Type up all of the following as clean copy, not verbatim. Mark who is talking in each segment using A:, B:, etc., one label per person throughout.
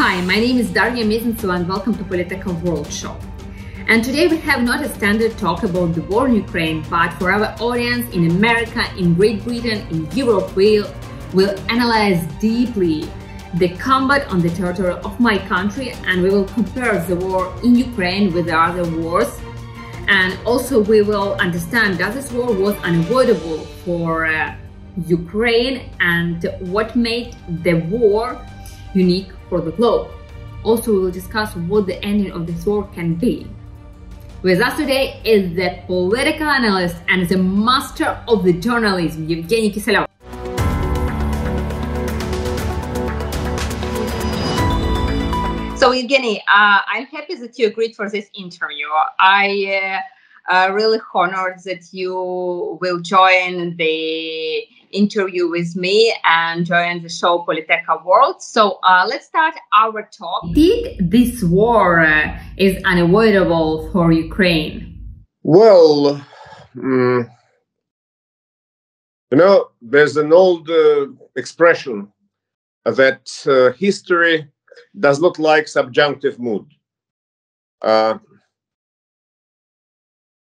A: Hi, my name is Daria Mezentsev and welcome to Politeka World Show. And today we have not a standard talk about the war in Ukraine, but for our audience in America, in Great Britain, in Europe, we'll analyze deeply the combat on the territory of my country, and we will compare the war in Ukraine with the other wars. And also we will understand that this war was unavoidable for Ukraine and what made the war unique for the globe. Also, we will discuss what the ending of this war can be. With us today is the Politeka analyst and the master of the journalism, Evgeny Kiselev. So, Evgeny, I'm happy that you agreed for this interview. I really honored that you will join the interview with me and join the show Politeka World. So let's start our talk. Did this war is unavoidable for Ukraine?
B: Well, there's an old expression that history does not like subjunctive mood.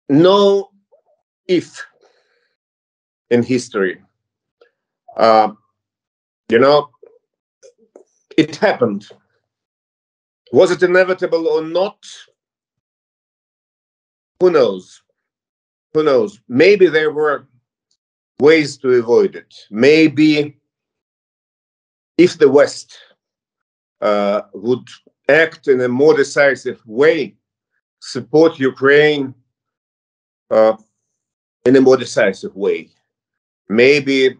B: No if in history. It happened. Was it inevitable or not? Who knows? Who knows? Maybe there were ways to avoid it. Maybe if the West would act in a more decisive way, support Ukraine in a more decisive way, maybe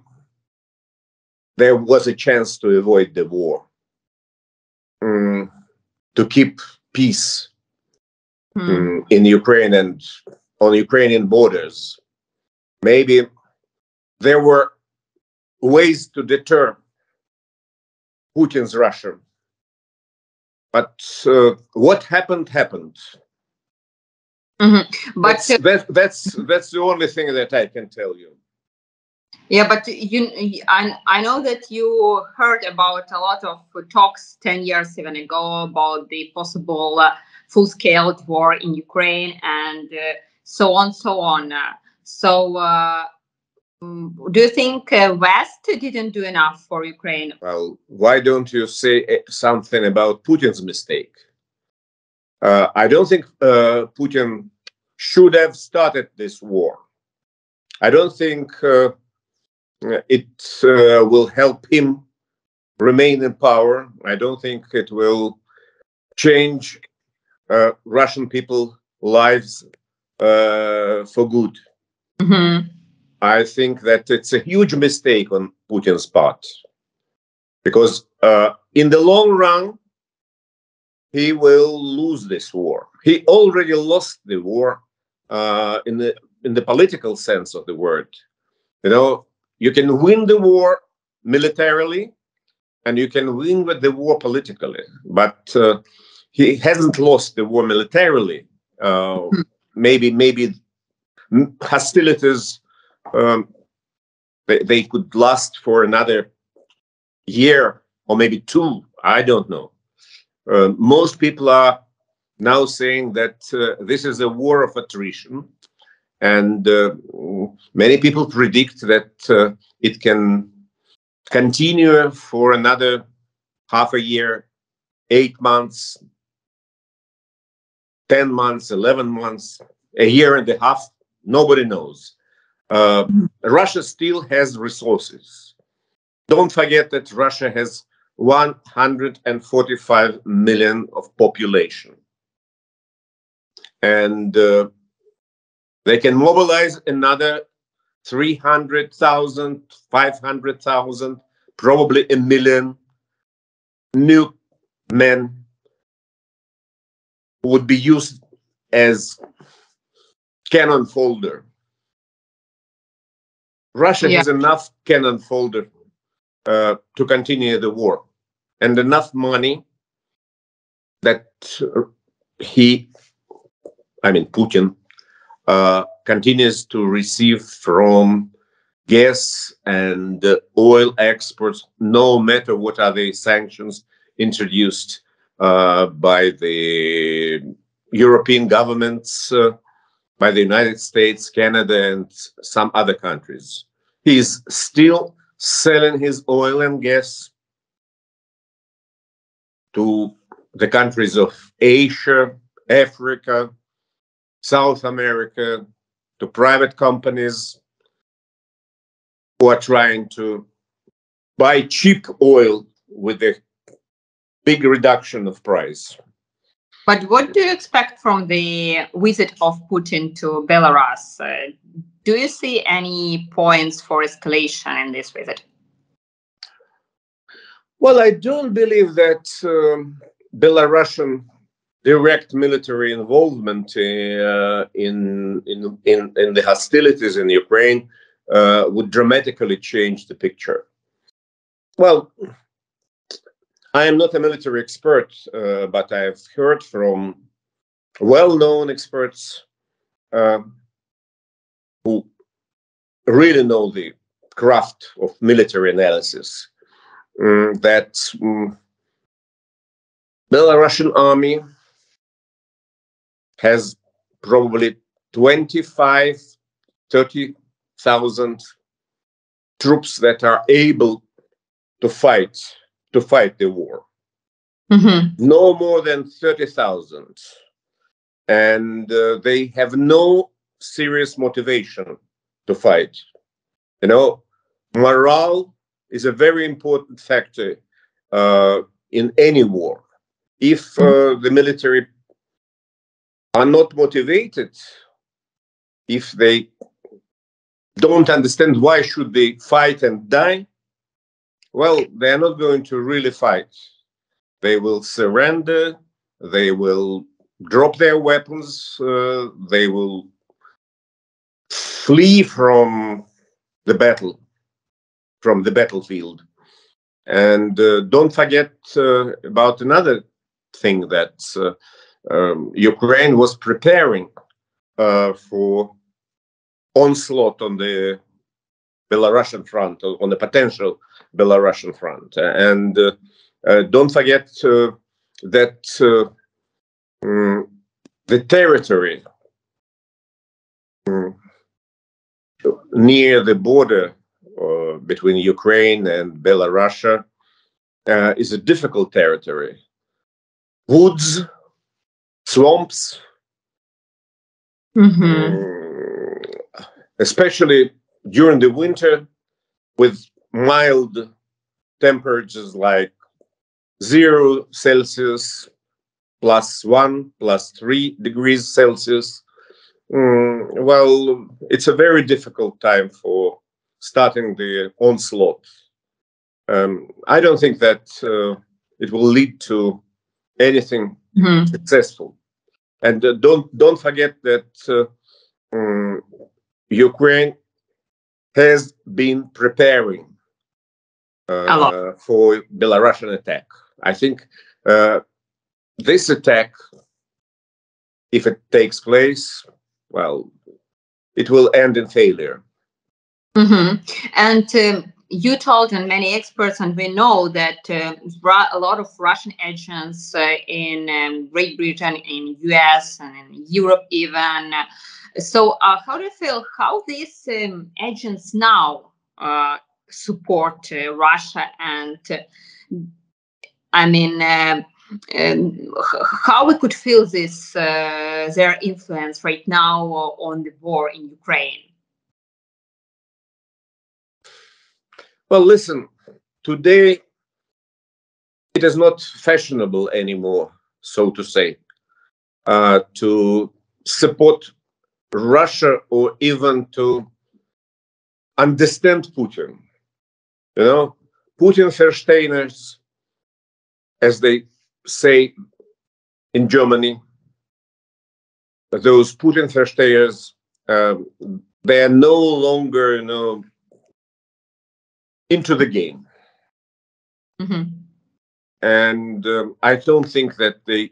B: there was a chance to avoid the war, to keep peace in Ukraine and on Ukrainian borders. Maybe there were ways to deter Putin's Russia. But what happened, happened.
A: But
B: that's the only thing that I can tell you.
A: Yeah, but I know that you heard about a lot of talks 10 years even ago about the possible full-scale war in Ukraine and so on. So do you think West didn't do enough for Ukraine?
B: Well, why don't you say something about Putin's mistake? I don't think Putin should have started this war. I don't think it will help him remain in power. I don't think it will change Russian people's lives for good. I think that it's a huge mistake on Putin's part, because in the long run, he will lose this war. He already lost the war in the political sense of the word. You can win the war militarily, and you can win with the war politically. But he hasn't lost the war militarily. Maybe hostilities they could last for another year or maybe two. I don't know. Most people are now saying that this is a war of attrition. And many people predict that it can continue for another half a year, 8 months, 10 months, 11 months, a year and a half. Nobody knows. Russia still has resources. Don't forget that Russia has 145 million of population. And they can mobilize another 300,000, 500,000, probably 1 million new men who would be used as cannon fodder. Russia has enough cannon fodder to continue the war, and enough money that Putin continues to receive from gas and oil exports, no matter what are the sanctions introduced by the European governments, by the United States, Canada, and some other countries. He's still selling his oil and gas to the countries of Asia, Africa, South America, to private companies who are trying to buy cheap oil with a big reduction of price.
A: But what do you expect from the visit of Putin to Belarus? Do you see any points for escalation in this visit?
B: Well, I don't believe that Belarusian direct military involvement in the hostilities in Ukraine would dramatically change the picture. Well, I am not a military expert, but I've heard from well-known experts who really know the craft of military analysis that Belarusian army has probably 25,000-30,000 troops that are able to fight the war.
A: Mm-hmm.
B: No more than 30,000. And they have no serious motivation to fight. You know, morale is a very important factor in any war. If the military are not motivated, if they don't understand why should they fight and die, well, they are not going to really fight. They will surrender, they will drop their weapons, they will flee from the battlefield. And don't forget about another thing, that Ukraine was preparing for onslaught on the Belarusian front, on the potential Belarusian front. And don't forget that the territory near the border between Ukraine and Belarus is a difficult territory. Woods, swamps, especially during the winter, with mild temperatures like 0 Celsius, +1, +3 degrees Celsius. Well, it's a very difficult time for starting the onslaught. I don't think that it will lead to anything successful. And don't forget that Ukraine has been preparing for Belarusian attack. I think this attack, if it takes place, well, it will end in failure.
A: And you told, and many experts, and we know that a lot of Russian agents in Great Britain, in US, and in Europe even. So how do you feel how these agents now support Russia? And I mean, how we could feel this their influence right now on the war in Ukraine?
B: Well, listen, today it is not fashionable anymore, so to say, to support Russia or even to understand Putin. You know, Putin Versteiners, as they say in Germany, those Putin Verstehers, they are no longer, into the game. And I don't think that they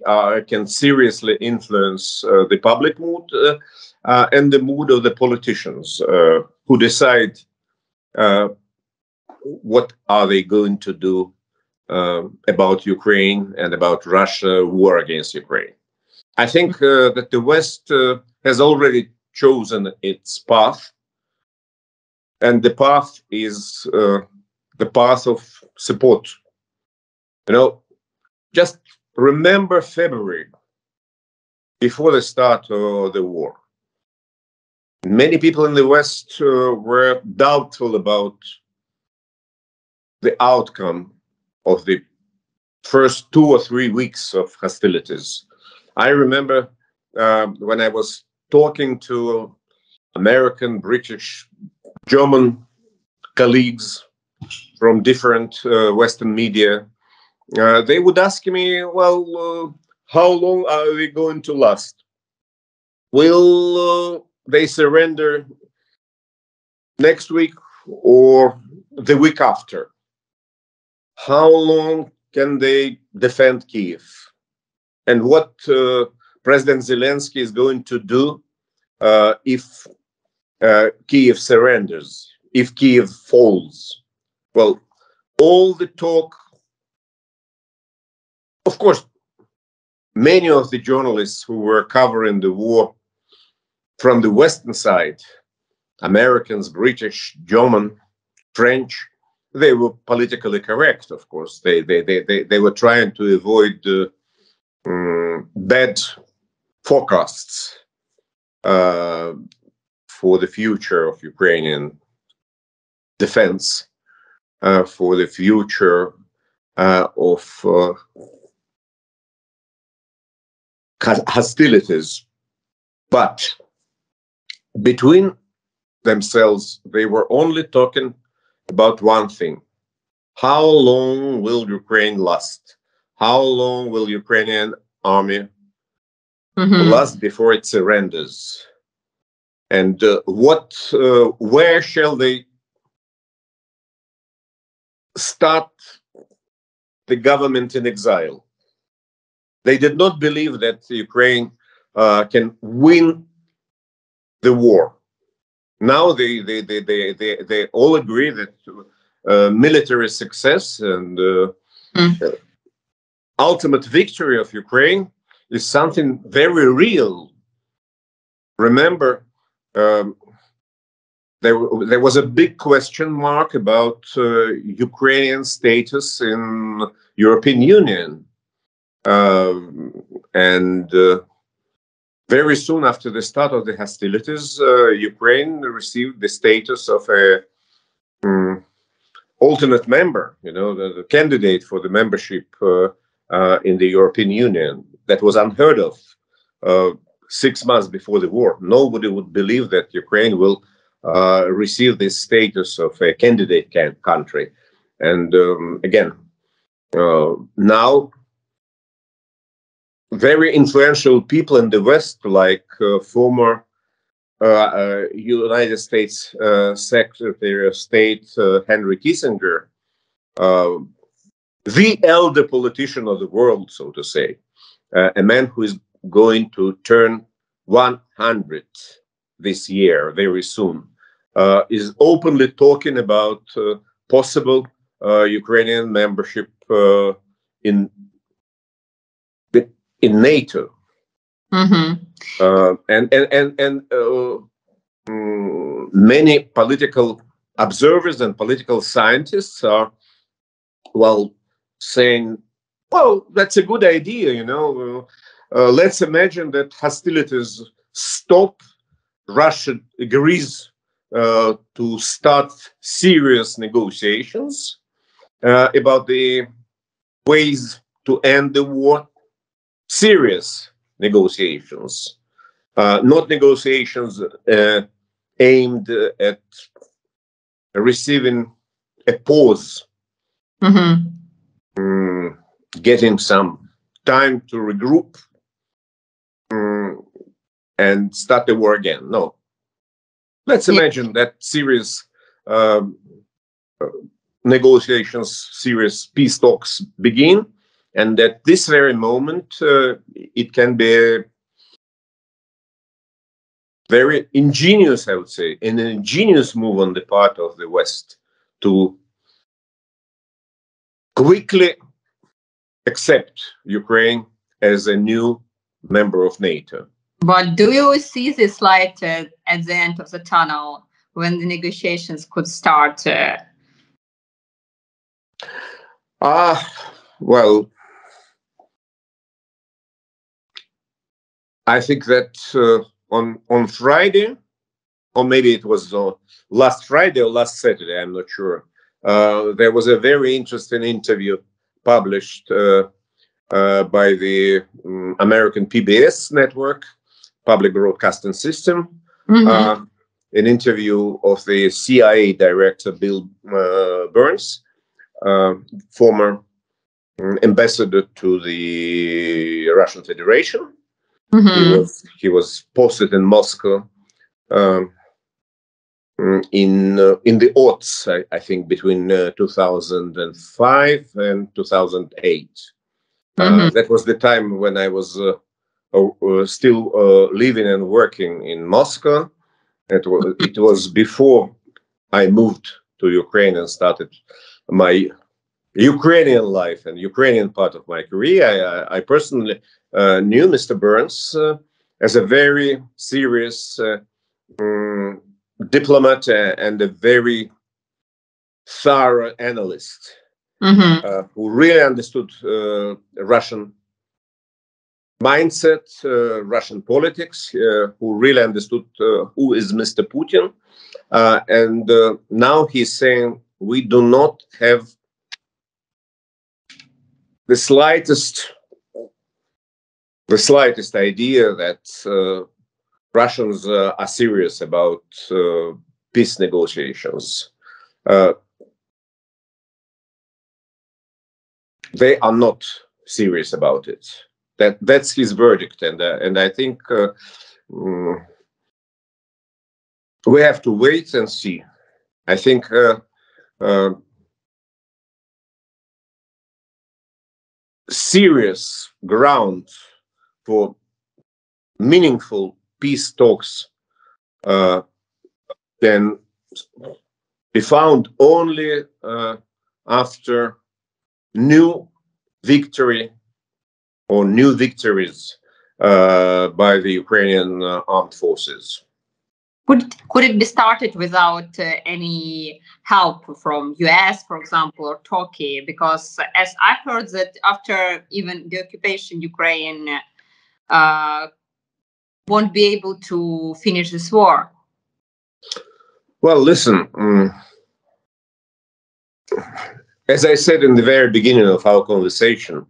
B: can seriously influence the public mood and the mood of the politicians who decide what are they going to do about Ukraine and about Russia war against Ukraine. I think that the West has already chosen its path, and the path is the path of support. You know, just remember February, before the start of the war. Many people in the West were doubtful about the outcome of the first 2 or 3 weeks of hostilities. I remember when I was talking to American, British, German colleagues from different Western media, they would ask me, well, how long are we going to last? Will they surrender next week or the week after? How long can they defend Kiev? And what President Zelensky is going to do if Kiev surrenders, if Kiev falls? Well, all the talk, of course, many of the journalists who were covering the war from the Western side, Americans, British, German, French, they were politically correct, of course. They were trying to avoid bad forecasts for the future of Ukrainian defense, for the future of hostilities. But between themselves, they were only talking about one thing. How long will Ukraine last? How long will Ukrainian army last before it surrenders? And where shall they start the government in exile? They did not believe that Ukraine can win the war. Now they all agree that military success and ultimate victory of Ukraine is something very real. Remember, there was a big question mark about Ukrainian status in European Union. And very soon after the start of the hostilities, Ukraine received the status of a alternate member, the candidate for the membership in the European Union. That was unheard of 6 months before the war. Nobody would believe that Ukraine will receive this status of a candidate country. And again, now very influential people in the West, like former United States Secretary of State Henry Kissinger, the elder politician of the world, so to say, a man who is going to turn 100 this year, very soon, is openly talking about possible Ukrainian membership in NATO. Many political observers and political scientists are, saying, well, that's a good idea, let's imagine that hostilities stop. Russia agrees to start serious negotiations about the ways to end the war. Serious negotiations, not negotiations aimed at receiving a pause, getting some time to regroup and start the war again. No. Let's imagine that serious negotiations, serious peace talks begin, and at this very moment, it can be a very ingenious, I would say, an ingenious move on the part of the West to quickly accept Ukraine as a new member of NATO.
A: But do you see this light at the end of the tunnel when the negotiations could start?
B: Well, I think that on Friday, or maybe it was last Friday or last Saturday, I'm not sure, there was a very interesting interview published by the American PBS network, Public Broadcasting System, an interview of the CIA director Bill Burns, former ambassador to the Russian Federation. He was posted in Moscow in the aughts, I think, between 2005 and 2008. That was the time when I was still living and working in Moscow. It was before I moved to Ukraine and started my Ukrainian life and Ukrainian part of my career. I personally knew Mr. Burns as a very serious diplomat and a very thorough analyst who really understood Russian mindset, Russian politics, who really understood who is Mr. Putin. And now he's saying we do not have the slightest idea that Russians are serious about peace negotiations. They are not serious about it. That's his verdict, and I think we have to wait and see. I think serious ground for meaningful peace talks can be found only after new victory or new victories by the Ukrainian armed forces.
A: Could it be started without any help from US, for example, or Turkey? Because as I heard that after even the occupation, Ukraine won't be able to finish this war.
B: Well, listen, as I said in the very beginning of our conversation,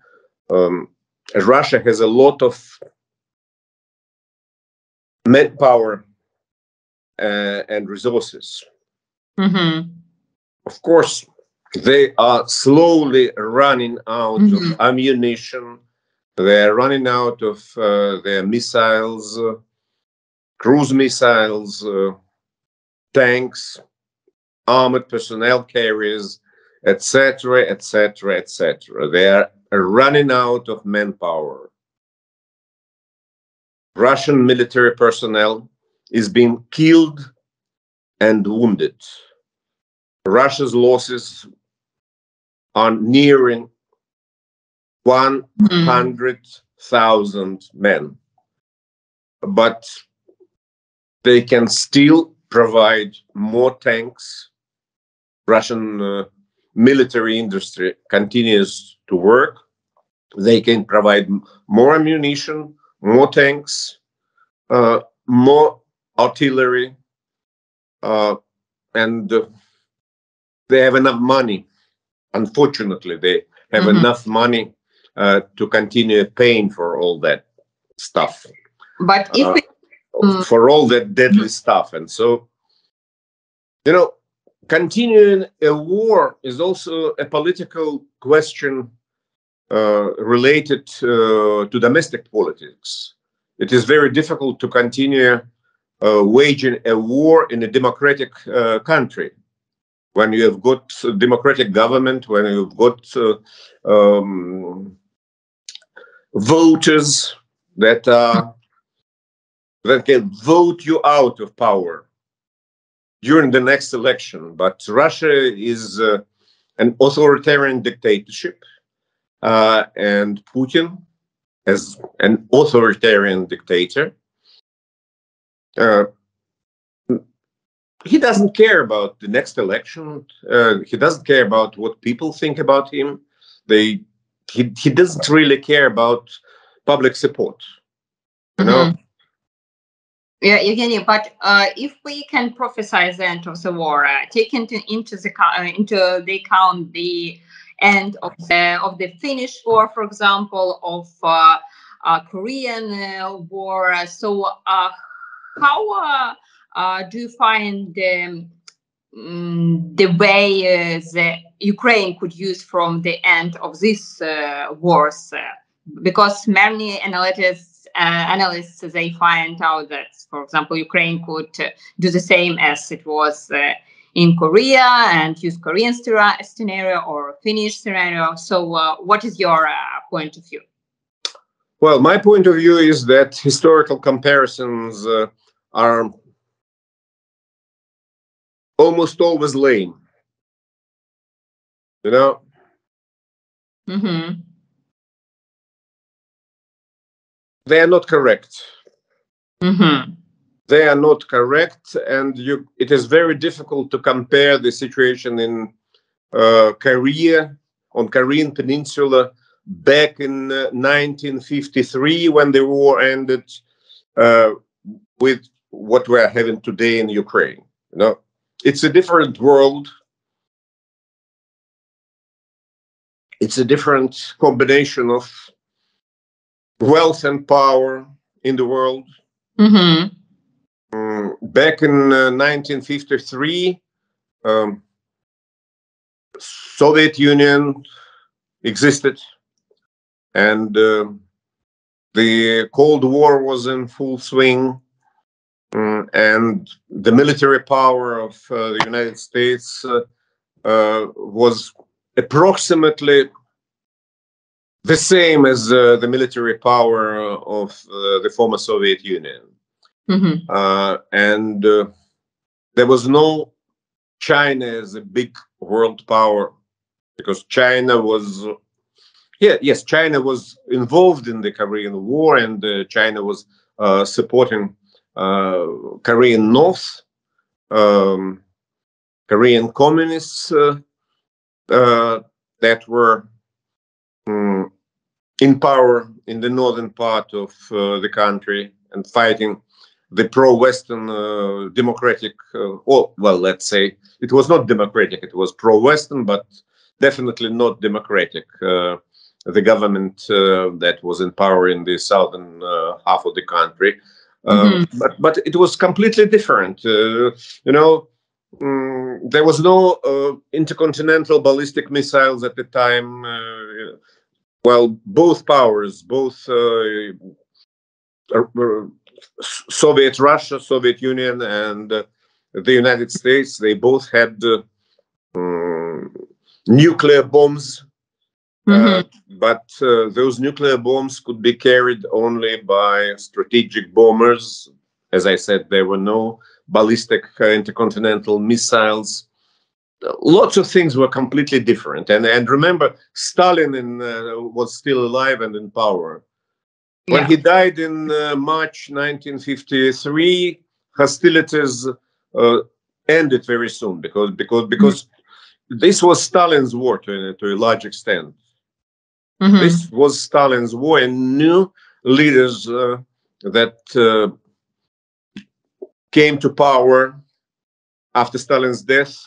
B: Russia has a lot of manpower and resources. Of course, they are slowly running out of ammunition. They are running out of their missiles, cruise missiles, tanks, armored personnel carriers, etc., etc., etc. They are running out of manpower. Russian military personnel is being killed and wounded. Russia's losses are nearing 100,000 men, but they can still provide more tanks. Russian military industry continues to work. They can provide more ammunition, more tanks, more artillery, and they have enough money. Unfortunately, they have enough money to continue paying for all that stuff.
A: But if
B: for all that deadly stuff. And so, you know, continuing a war is also a political question related to domestic politics. It is very difficult to continue waging a war in a democratic country when you have got a democratic government, when you've got voters that can vote you out of power during the next election. But Russia is an authoritarian dictatorship, and Putin as an authoritarian dictator. He doesn't care about the next election. He doesn't care about what people think about him. He doesn't really care about public support. You know?
A: Yeah, Evgeny, but if we can prophesize the end of the war, take into the account the end of the Finnish war, for example, of Korean war. So, how do you find the way the Ukraine could use from the end of these wars? Because many analysts they find out that, for example, Ukraine could do the same as it was in Korea and use Korean scenario or Finnish scenario. So what is your point of view?
B: Well, my point of view is that historical comparisons are almost always lame. You know? They are not correct. They are not correct, and it is very difficult to compare the situation in Korea, on Korean Peninsula, back in 1953 when the war ended, with what we are having today in Ukraine. You know, it's a different world. It's a different combination of wealth and power in the world. Back in 1953, Soviet Union existed, and the Cold War was in full swing, and the military power of the United States was approximately the same as the military power of the former Soviet Union. And there was no China as a big world power, because China was, China was involved in the Korean War, and China was supporting Korean North, Korean communists that were in power in the northern part of the country and fighting the pro-Western democratic, let's say it was not democratic, it was pro-Western, but definitely not democratic. The government that was in power in the southern half of the country. But it was completely different. You know, there was no intercontinental ballistic missiles at the time. Well, both powers, both Soviet Russia, Soviet Union, and the United States, they both had nuclear bombs. But those nuclear bombs could be carried only by strategic bombers. As I said, there were no ballistic intercontinental missiles. Lots of things were completely different. And remember, Stalin was still alive and in power. When he died in March 1953, hostilities ended very soon because this was Stalin's war to a large extent. This was Stalin's war, and new leaders that came to power after Stalin's death,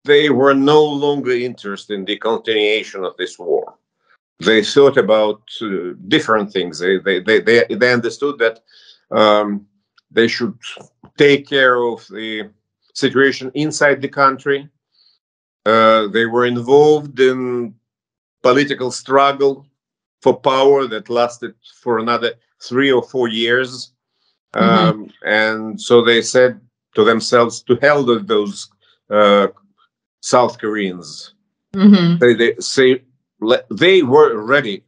B: they were no longer interested in the continuation of this war. They thought about different things. They understood that they should take care of the situation inside the country. They were involved in political struggle for power that lasted for another 3 or 4 years. And so they said to themselves, to hell with those South Koreans. They were ready.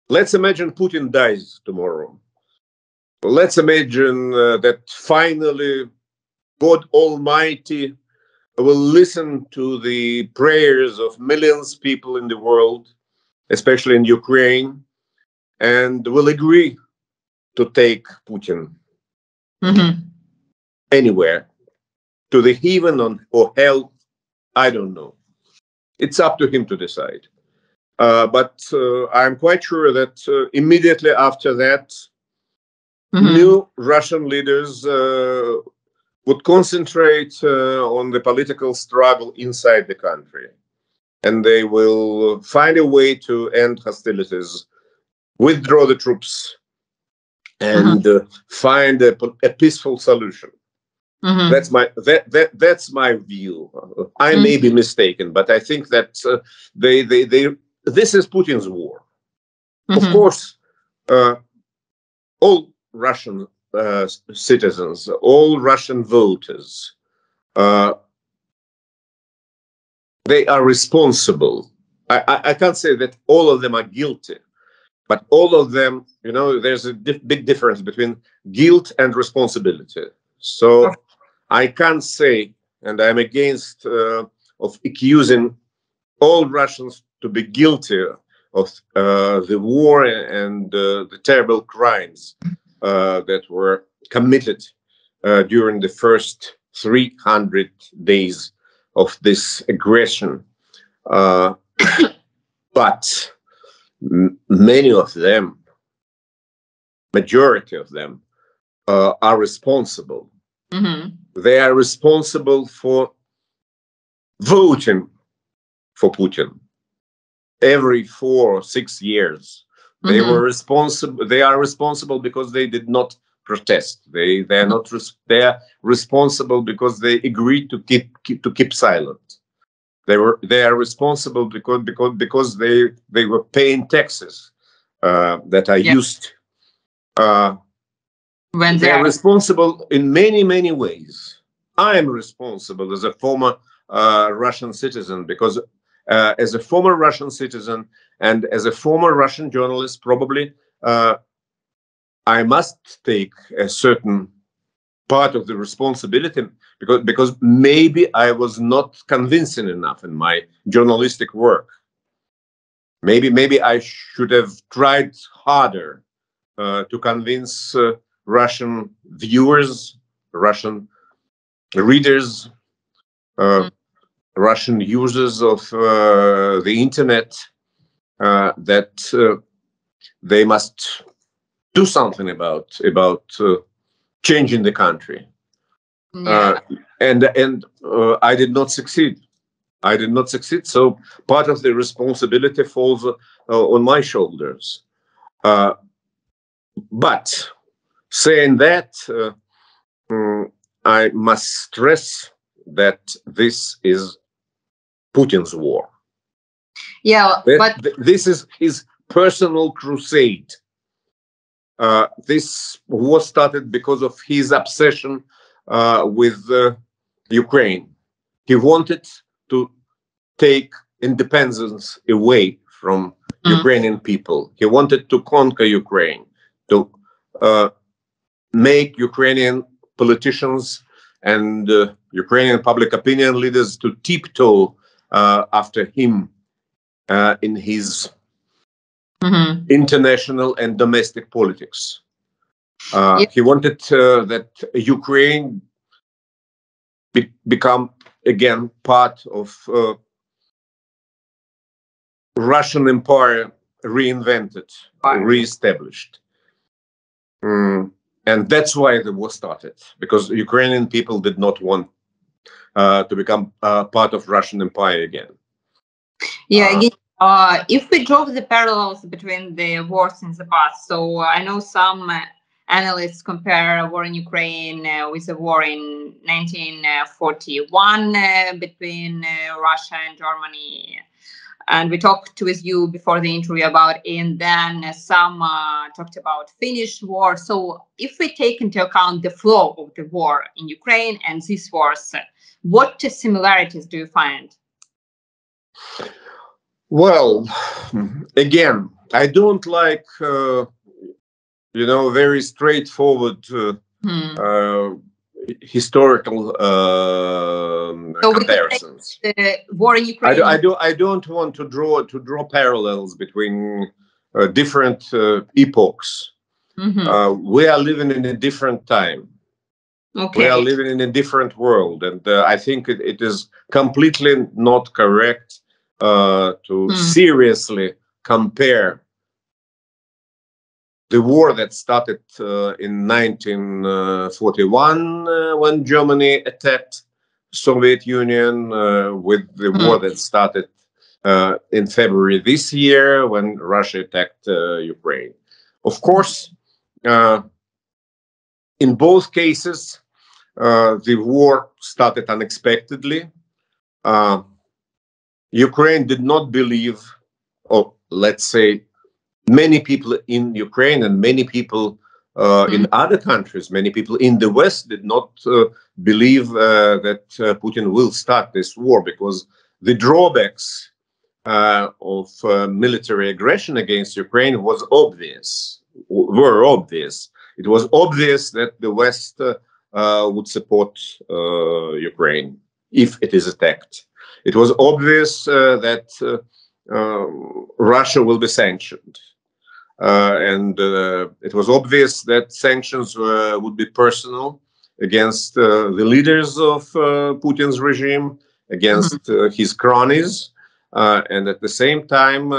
B: Let's imagine Putin dies tomorrow. Let's imagine that finally God Almighty will listen to the prayers of millions of people in the world, especially in Ukraine, and will agree to take Putin anywhere, to the heaven or hell, I don't know. It's up to him to decide. But I'm quite sure that immediately after that, new Russian leaders would concentrate on the political struggle inside the country. And they will find a way to end hostilities, withdraw the troops, and find a peaceful solution. That's my view. I may be mistaken, but I think that this is Putin's war. Of course, all Russian citizens, all Russian voters, they are responsible. I can't say that all of them are guilty, but all of them, there's a big difference between guilt and responsibility. So I can't say, and I'm against of accusing all Russians to be guilty of the war and the terrible crimes that were committed during the first 300 days of this aggression. But many of them, majority of them, are responsible. They are responsible for voting for Putin every 4 or 6 years. They were responsible. They are responsible because they did not protest. They are responsible because they agreed to keep silent. They are responsible because they were paying taxes that are used. When they are responsible in many ways. I am responsible as a former Russian citizen because as a former Russian citizen and as a former Russian journalist, probably I must take a certain part of the responsibility because maybe I was not convincing enough in my journalistic work. Maybe I should have tried harder to convince Russian viewers, Russian readers, Russian users of the internet that they must do something about changing the country. And I did not succeed. So part of the responsibility falls on my shoulders. But saying that, I must stress that this is Putin's war. This is his personal crusade. This war started because of his obsession with Ukraine. He wanted to take independence away from Ukrainian people. He wanted to conquer Ukraine, to make Ukrainian politicians and Ukrainian public opinion leaders to tiptoe after him in his international and domestic politics. He wanted that Ukraine become again part of Russian Empire, reinvented, reestablished. And that's why the war started, because Ukrainian people did not want to become part of Russian Empire again.
A: If we draw the parallels between the wars in the past, so I know some analysts compare a war in Ukraine with a war in 1941 between Russia and Germany. And we talked with you before the interview about it, and then some talked about Finnish war. So if we take into account the flow of the war in Ukraine and these wars, what similarities do you find?
B: Well, again, I don't like, very straightforward historical
A: So
B: comparisons.
A: The war in Ukraine.
B: I don't want to draw parallels between different epochs. We are living in a different time.
A: Okay.
B: We are living in a different world, and I think it is completely not correct to seriously compare the war that started in 1941 when Germany attacked Soviet Union with the war that started in February this year when Russia attacked Ukraine. Of course, in both cases, the war started unexpectedly. Ukraine did not believe, or let's say, many people in Ukraine and many people in other countries, many people in the West did not believe that Putin will start this war, because the drawbacks of military aggression against Ukraine were obvious. It was obvious that the West would support Ukraine if it is attacked. It was obvious that Russia will be sanctioned. And it was obvious that sanctions would be personal against the leaders of Putin's regime, against his cronies, and at the same time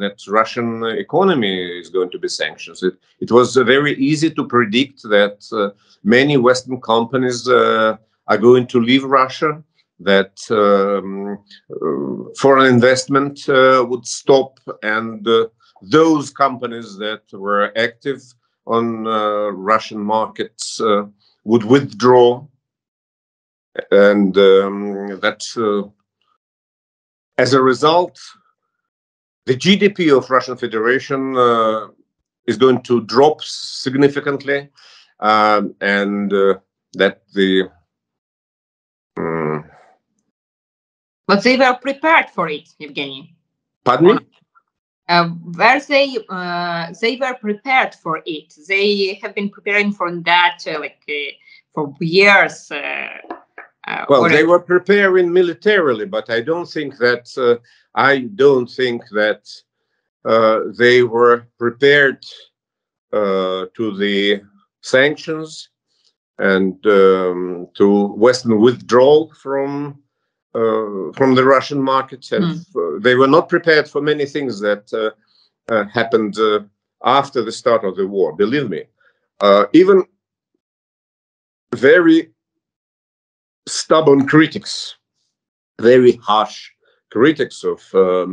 B: that Russian economy is going to be sanctioned. It was very easy to predict that many Western companies are going to leave Russia, that foreign investment would stop, and those companies that were active on Russian markets would withdraw, and that as a result, the GDP of Russian Federation is going to drop significantly, and that the
A: But they were prepared for it, Evgeny.
B: Pardon me?
A: Where they were prepared for it. They have been preparing for that for years.
B: Well, they were preparing militarily, but I don't think that they were prepared to the sanctions and to Western withdrawal from the Russian markets, and they were not prepared for many things that happened after the start of the war. Believe me, even very stubborn critics, very harsh critics of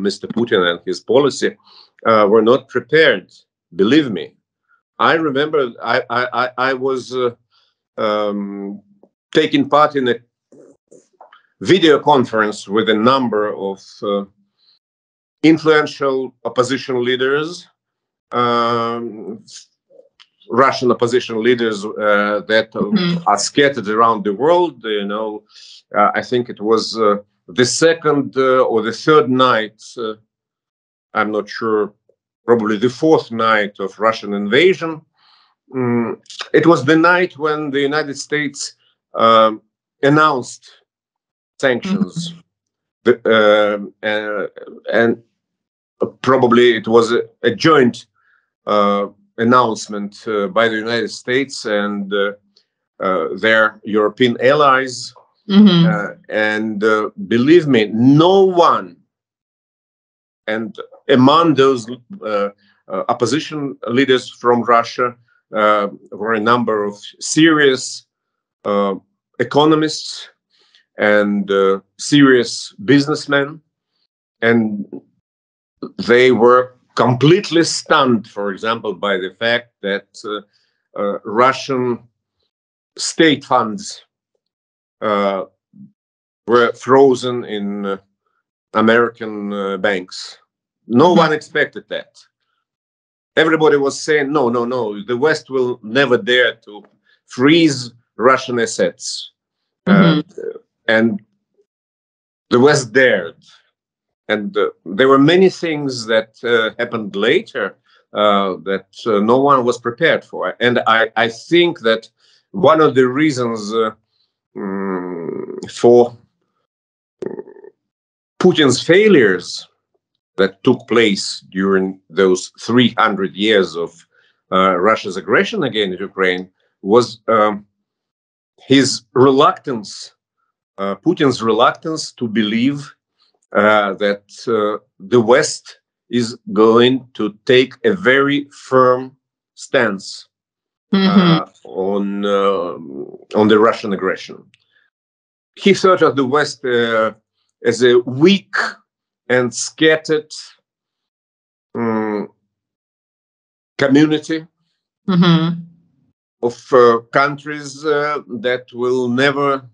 B: Mr. Putin and his policy were not prepared. Believe me, I remember I was taking part in a video conference with a number of influential opposition leaders, Russian opposition leaders that are scattered around the world. You know, I think it was the second or the third night, I'm not sure, probably the fourth night of Russian invasion. It was the night when the United States announced sanctions, and probably it was a joint announcement by the United States and their European allies. And believe me, no one, and among those opposition leaders from Russia were a number of serious economists and serious businessmen, and they were completely stunned, for example, by the fact that Russian state funds were frozen in American banks. No one expected that. Everybody was saying, no, the West will never dare to freeze Russian assets. And the West dared. And there were many things that happened later that no one was prepared for. And I think that one of the reasons for Putin's failures that took place during those 300 years of Russia's aggression against Ukraine was his reluctance, Putin's reluctance to believe that the West is going to take a very firm stance on the Russian aggression. He thought of the West as a weak and scattered community of countries that will never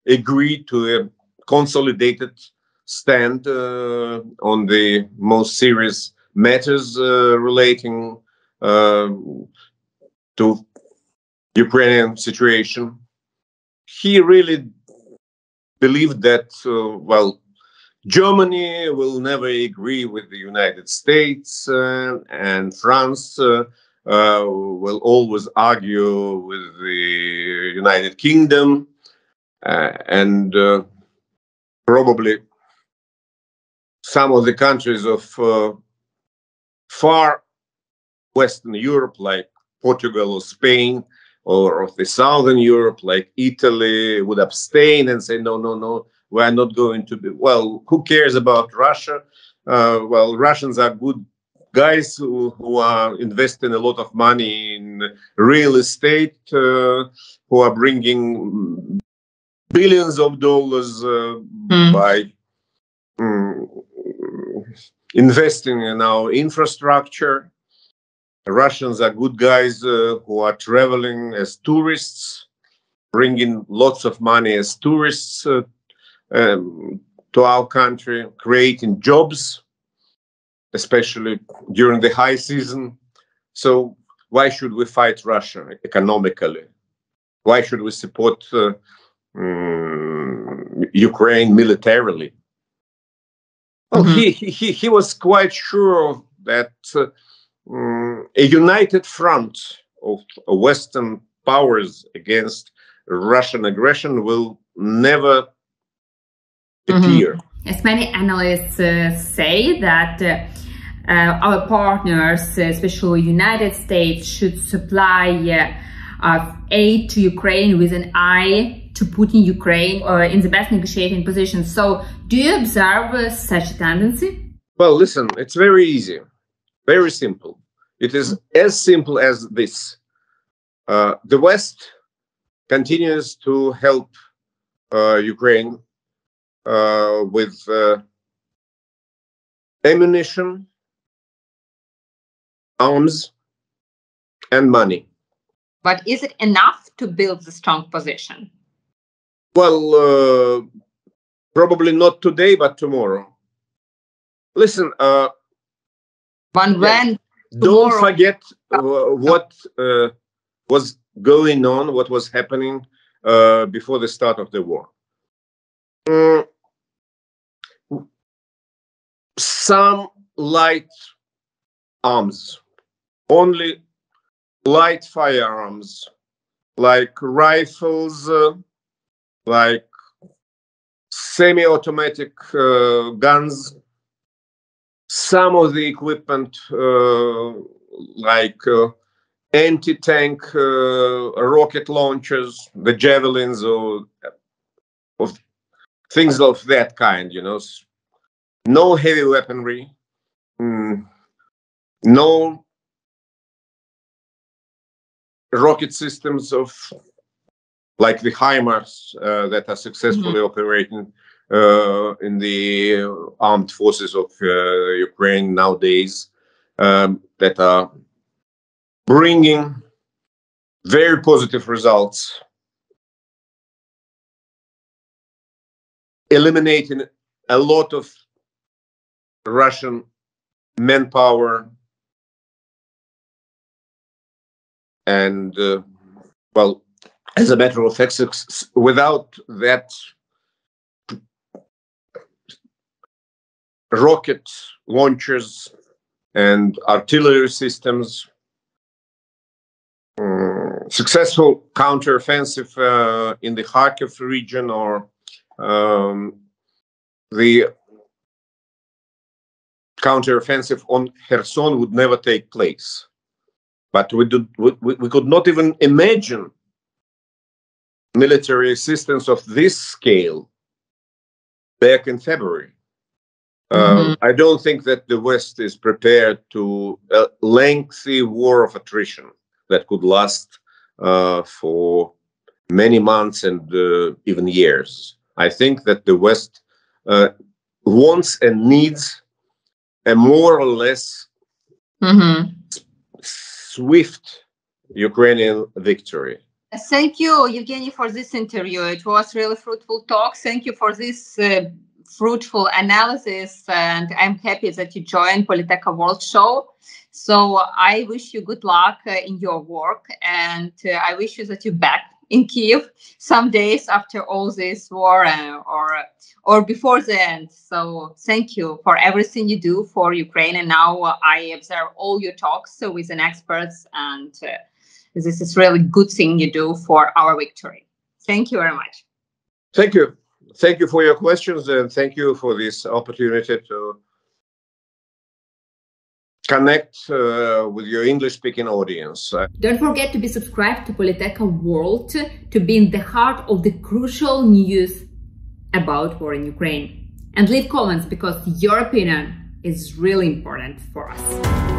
B: agree to a consolidated stand on the most serious matters relating to Ukrainian situation. He really believed that, well, Germany will never agree with the United States, and France will always argue with the United Kingdom, and probably some of the countries of far Western Europe, like Portugal or Spain, or of the Southern Europe, like Italy, would abstain and say, no, no, no, we are not going to be, well, who cares about Russia? Well, Russians are good guys who are investing a lot of money in real estate, who are bringing billions of dollars by investing in our infrastructure. Russians are good guys who are traveling as tourists, bringing lots of money as tourists to our country, creating jobs, especially during the high season. So why should we fight Russia economically? Why should we support Ukraine militarily? Well, he was quite sure that a united front of Western powers against Russian aggression will never appear.
A: As many analysts say that our partners, especially United States, should supply aid to Ukraine with an eye to putting Ukraine in the best negotiating position. So do you observe such a tendency?
B: Well, listen, it's very easy, very simple. It is as simple as this. The West continues to help Ukraine with ammunition, arms, and money.
A: But is it enough to build the strong position?
B: Well, probably not today, but tomorrow. Listen, don't forget what was going on, what was happening before the start of the war. Some light arms, only light firearms, like rifles, like semi-automatic guns, some of the equipment like anti-tank rocket launchers, the javelins, or of things of that kind, you know. No heavy weaponry, no rocket systems of like the HIMARS that are successfully operating in the armed forces of Ukraine nowadays, that are bringing very positive results, eliminating a lot of Russian manpower, and well, as a matter of fact, without that rocket launchers and artillery systems, successful counteroffensive in the Kharkiv region, or the counteroffensive on Kherson would never take place. But we could not even imagine military assistance of this scale back in February. I don't think that the West is prepared to a lengthy war of attrition that could last for many months and even years. I think that the West wants and needs a more or less swift Ukrainian victory.
A: Thank you, Evgeny, for this interview. It was really fruitful talk. Thank you for this fruitful analysis, and I'm happy that you joined Politeka World Show. So I wish you good luck in your work, and I wish you that you're back in Kiev some days after all this war or before the end. So thank you for everything you do for Ukraine. And now I observe all your talks with an experts, and this is really good thing you do for our victory. Thank you very much.
B: Thank you. Thank you for your questions, and thank you for this opportunity to connect with your English-speaking audience.
A: Don't forget to be subscribed to Politeka World to be in the heart of the crucial news about war in Ukraine. And leave comments, because your opinion is really important for us.